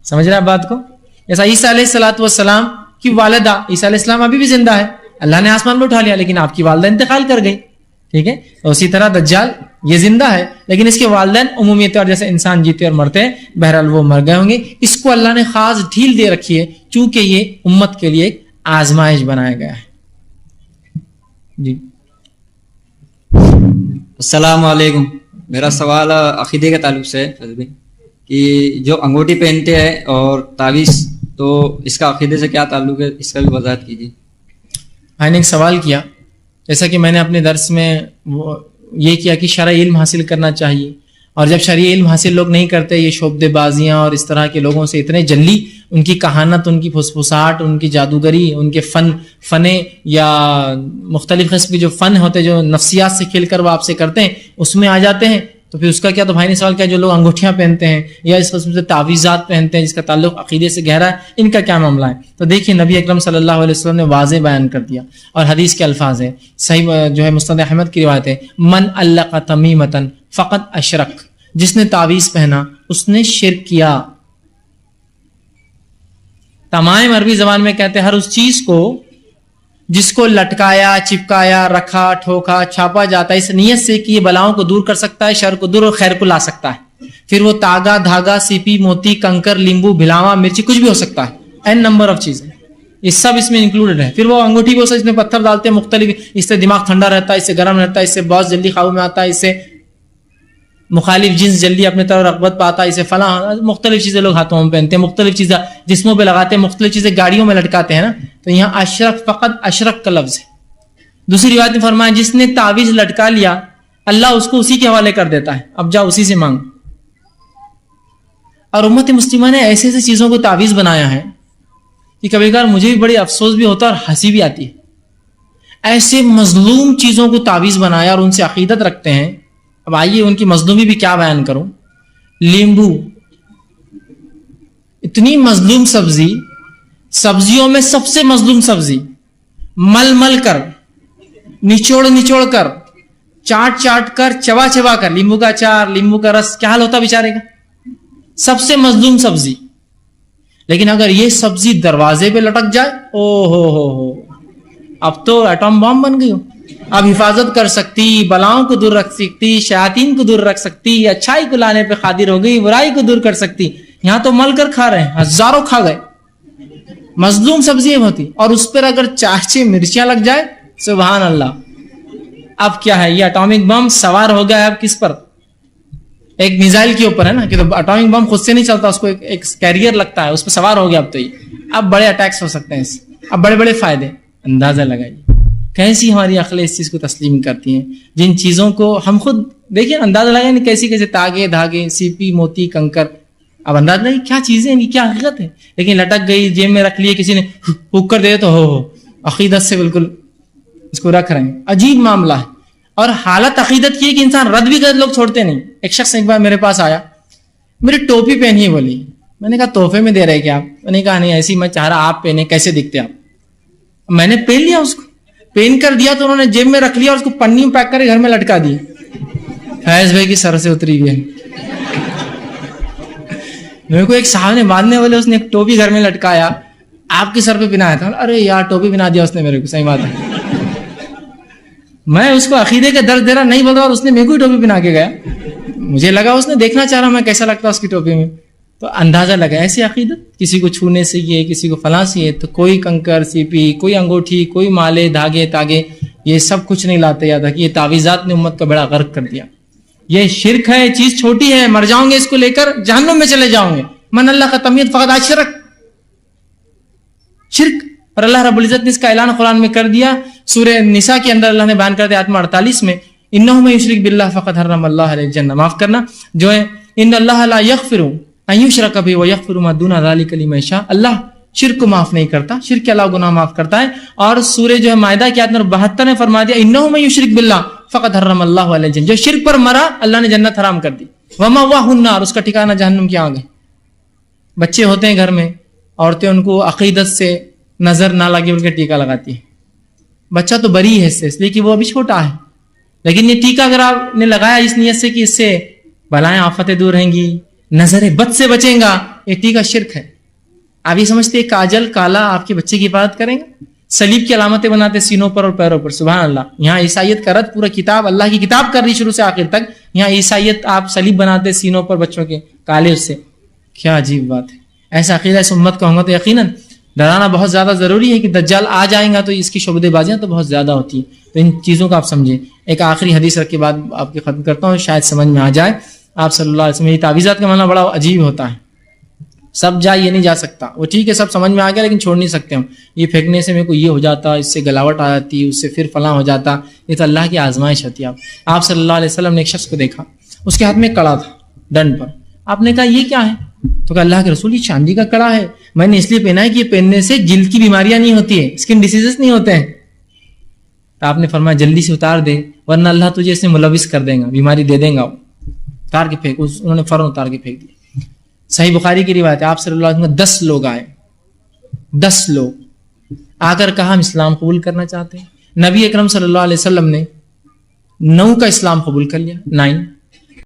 سمجھ رہے ہیں بات کو؟ جیسا عیسیٰ علیہ الصلوۃ والسلام کی والدہ، عیسیٰ علیہ السلام ابھی بھی زندہ ہے، اللہ نے آسمان میں اٹھا لیا، لیکن آپ کی والدہ انتقال کر گئی، ٹھیک ہے؟ تو اسی طرح دجال یہ زندہ ہے لیکن اس کے والدین عمومی طور جیسے انسان جیتے اور مرتے ہیں، بہرحال وہ مر گئے ہوں گے. اس کو اللہ نے خاص ڈھیل دے رکھی ہے چونکہ یہ امت کے لیے ایک آزمائش بنایا گیا ہے. جی السلام علیکم. میرا سوال عقیدے کے تعلق سے ہے کہ جو انگوٹھی پہنتے ہیں اور تعویذ، تو اس کا عقیدے سے کیا تعلق ہے، اس کا بھی وضاحت کیجیے. میں نے ایک سوال کیا، جیسا کہ میں نے اپنے درس میں یہ کیا کہ شرعی علم حاصل کرنا چاہیے، اور جب شرعی علم حاصل لوگ نہیں کرتے، یہ شعبدے بازیاں اور اس طرح کے لوگوں سے اتنے جلی ان کی کہانت، ان کی پھسپھساہٹ، ان کی جادوگری، ان کے فنے یا مختلف قسم کے جو فن ہوتے جو نفسیات سے کھیل کر وہ آپ سے کرتے ہیں اس میں آ جاتے ہیں، تو پھر اس کا کیا؟ تو بھائی نے سوال کیا جو لوگ انگوٹھیاں پہنتے ہیں یا اس قسم سے تعویذات پہنتے ہیں جس کا تعلق عقیدے سے گہرا ہے، ان کا کیا معاملہ ہے؟ تو دیکھیے نبی اکرم صلی اللہ علیہ وسلم نے واضح بیان کر دیا، اور حدیث کے الفاظ ہیں، صحیح جو ہے مسند احمد کی روایت ہے، من علق تمیمۃ فقد اشرک، جس نے تعویذ پہنا اس نے شرک کیا. تمام عربی زبان میں کہتے ہیں ہر اس چیز کو جس کو لٹکایا، چپکایا، رکھا، ٹھوکا، چھاپا جاتا ہے اس نیت سے کہ یہ بلاؤں کو دور کر سکتا ہے، شر کو دور اور خیر کو لا سکتا ہے. پھر وہ تاگا، دھاگا، سیپی، موتی، کنکر، لیمبو، بھلاواں، مرچی، کچھ بھی ہو سکتا ہے، این نمبر آف چیزیں، یہ سب اس میں انکلوڈڈ ہے. پھر وہ انگوٹھی بھی اس میں پتھر ڈالتے ہیں مختلف، اس سے دماغ ٹھنڈا رہتا ہے، اس سے گرم رہتا ہے، اس سے بہت جلدی قابو میں آتا ہے، اس سے مخالف جنس جلدی اپنے طرف رغبت پاتا ہے، اسے فلاں مختلف چیزیں لوگ ہاتھوں میں پہنتے ہیں، مختلف چیزیں جسموں پہ لگاتے ہیں، مختلف چیزیں گاڑیوں میں لٹکاتے ہیں نا. تو یہاں اشرک، فقط اشرک کا لفظ ہے. دوسری روایت میں فرمایا جس نے تعویذ لٹکا لیا اللہ اس کو اسی کے حوالے کر دیتا ہے، اب جا اسی سے مانگ. اور امت مسلمہ نے ایسے ایسے چیزوں کو تعویذ بنایا ہے کہ کبھی کبھار مجھے بھی بڑی افسوس بھی ہوتا ہے اور ہنسی بھی آتی ہے. ایسے مظلوم چیزوں کو تعویذ بنایا اور ان سے عقیدت رکھتے ہیں. اب آئیے ان کی مظلومی بھی کیا بیان کروں. لیمبو، اتنی مظلوم سبزی، سبزیوں میں سب سے مظلوم سبزی، مل مل کر، نچوڑ نچوڑ کر، چاٹ چاٹ کر، چبا چبا کر، لیمبو کا اچار، لیمبو کا رس، کیا حال ہوتا بیچارے کا؟ سب سے مظلوم سبزی. لیکن اگر یہ سبزی دروازے پہ لٹک جائے، او ہو اب تو ایٹم بم بن گئی ہو. اب حفاظت کر سکتی، بلاؤں کو دور رکھ سکتی، شیاطین کو دور رکھ سکتی، اچھائی کو لانے پہ قادر ہو گئی، برائی کو دور کر سکتی. یہاں تو مل کر کھا رہے ہیں، ہزاروں کھا گئے. مظلوم سبزی ہوتی، اور اس پر اگر چاچے مرچیاں لگ جائے، سبحان اللہ. اب کیا ہے؟ یہ اٹامک بم سوار ہو گیا ہے. اب کس پر؟ ایک میزائل کے اوپر ہے نا، کہ تو اٹامک بم خود سے نہیں چلتا، اس کو ایک کیریئر لگتا ہے، اس پہ سوار ہو گیا. اب تو یہ اب بڑے اٹیکس ہو سکتے ہیں اس، اب بڑے بڑے فائدے. اندازہ لگائیے کیسی ہماری عقلیں اس چیز کو تسلیم کرتی ہیں، جن چیزوں کو ہم خود دیکھیں، اندازہ لگائیں کیسی کیسے تاگے، دھاگے، سیپی، موتی، کنکر. اب اندازہ لگائیں کیا چیزیں ہیں، کیا حقیقت ہے. لیکن لٹک گئی، جیب میں رکھ لیے، کسی نے پھونک کر دے تو ہو عقیدت سے بالکل اس کو رکھ رہے ہیں. عجیب معاملہ ہے. اور حالت عقیدت کی ہے کہ انسان رد بھی کر لوگ چھوڑتے نہیں. ایک شخص ایک بار میرے پاس آیا، میری ٹوپی پہنی ہے بولی. میں نے کہا تحفے میں دے رہے کیا آپ؟ میں نے کہا نہیں ایسی میں چاہ رہا آپ پہنے، کیسے دکھتے آپ؟ میں نے پہن لیا، اس کو پہن کر دیا تو انہوں نے جیب میں رکھ لیا اور اس کو پنی میں پیک کر گھر میں لٹکا دی. فیض بھائی کی سر سے اتری ہوئی ہے. میرے کو ایک صاحب نے باندھنے والے، اس نے ایک ٹوپی گھر میں لٹکایا، آپ کے سر پہ پہنایا تھا. ارے یار ٹوپی پہنا دیا اس نے میرے کو. صحیح بات ہے، میں اس کو عقیدے کا درد دے رہا نہیں بول رہا، اور اس نے میرے کو ہی ٹوپی پہنا کے گیا. مجھے لگا اس نے دیکھنا چاہ رہا میں کیسا لگتا اس کی ٹوپی میں. تو اندازہ لگا ایسی عقیدت، کسی کو چھونے سے یہ، کسی کو فلاں سے یہ. تو کوئی کنکر، سیپی، کوئی انگوٹھی، کوئی مالے، دھاگے تاگے، یہ سب کچھ نہیں لاتے. یاد رکھیے یہ تعویذات نے امت کا بڑا غرق کر دیا. یہ شرک ہے، چیز چھوٹی ہے، مر جاؤں گے اس کو لے کر جہنم میں چلے جاؤں گے. من اللہ کا تمیت فقط اشرک، شرک. اور اللہ رب العزت نے اس کا اعلان قرآن میں کر دیا. سورہ نساء کے اندر اللہ نے بیان کر دیا آیت 48 میں، انہ من یشرک باللہ فقد حرم اللہ علیہ الجنہ. معاف کرنا جو ہے، ان اللہ لا یغفر ان یشرک بہ ویغفر ما دون ذلک لمن یشاء. اللہ شرک کو معاف نہیں کرتا، شرک کے علاوہ گناہ معاف کرتا ہے. اور سورہ جو ہے مائدہ کی آیت نمبر 72 نے فرما دیا، انہ من یشرک باللہ فقد حرم اللہ علیہ الجنہ. جو شرک پر مرا اللہ نے جنت حرام کر دی. ومأواہ النار، اس کا ٹھکانہ جہنم کی آگ ہے. بچے ہوتے ہیں گھر میں، عورتیں ان کو عقیدت سے نظر نہ لگے بلکہ ٹیکا لگاتی ہے. بچہ تو بری ہے اس لیے کہ وہ ابھی چھوٹا ہے، لیکن یہ ٹیکا اگر آپ نے لگایا اس نیت سے کہ اس سے بلائیں آفتیں دور رہیں گی، نظر بد سے بچیں گا، یہ ٹیکا شرک ہے. آپ یہ سمجھتے ہیں کاجل کالا آپ کے بچے کی حفاظت کریں گا؟ صلیب کی علامتیں بناتے سینوں پر اور پیروں پر. سبحان اللہ. یہاں عیسائیت کا رد پورا کتاب اللہ کی کتاب کر رہی شروع سے آخر تک، یہاں عیسائیت آپ صلیب بناتے سینوں پر بچوں کے کالے اس سے. کیا عجیب بات ہے. ایسا عقیدہ اس امت کا ہوگا تو یقیناً ڈرانا بہت زیادہ ضروری ہے کہ دجال آ جائیں گا تو اس کی شعبدے بازیاں تو بہت زیادہ ہوتی ہیں. تو ان چیزوں کو آپ سمجھیں. ایک آخری حدیث رکھ کے بعد آپ کی ختم کرتا ہوں، شاید سمجھ میں آ جائے. آپ صلی اللہ علیہ وسلم، یہ تعویذات کا معنی بڑا عجیب ہوتا ہے. سب جائے یہ نہیں جا سکتا، وہ ٹھیک ہے سب سمجھ میں آ گیا لیکن چھوڑ نہیں سکتے ہم. یہ پھینکنے سے میرے کو یہ ہو جاتا، اس سے گلاوٹ آ جاتی، اس سے پھر فلاں ہو جاتا. یہ تو اللہ کی آزمائش ہوتی ہے. آپ صلی اللہ علیہ وسلم نے ایک شخص کو دیکھا، اس کے ہاتھ میں کڑا تھا ڈنڈ پر. آپ نے کہا یہ کیا ہے؟ تو کہا اللہ کے رسول یہ چاندی کا کڑا ہے، میں نے اس لیے پہنا ہے کہ یہ پہننے سے جلد کی بیماریاں نہیں ہوتی ہیں، اسکن ڈیزیزز نہیں ہوتے ہیں. تو آپ نے فرمایا جلدی سے اتار دے ورنہ اللہ تجھے اس میں ملوث کر دے گا، بیماری دے دے گا. اتار کے پھینک. انہوں نے فوراً اتار کے پھینک دیا. صحیح بخاری کی روایت ہے، آپ صلی اللہ علیہ وسلم 10 لوگ آئے، 10 لوگ آ کر کہا ہم اسلام قبول کرنا چاہتے ہیں. نبی اکرم صلی اللہ علیہ وسلم نے 9 کا اسلام قبول کر لیا. 9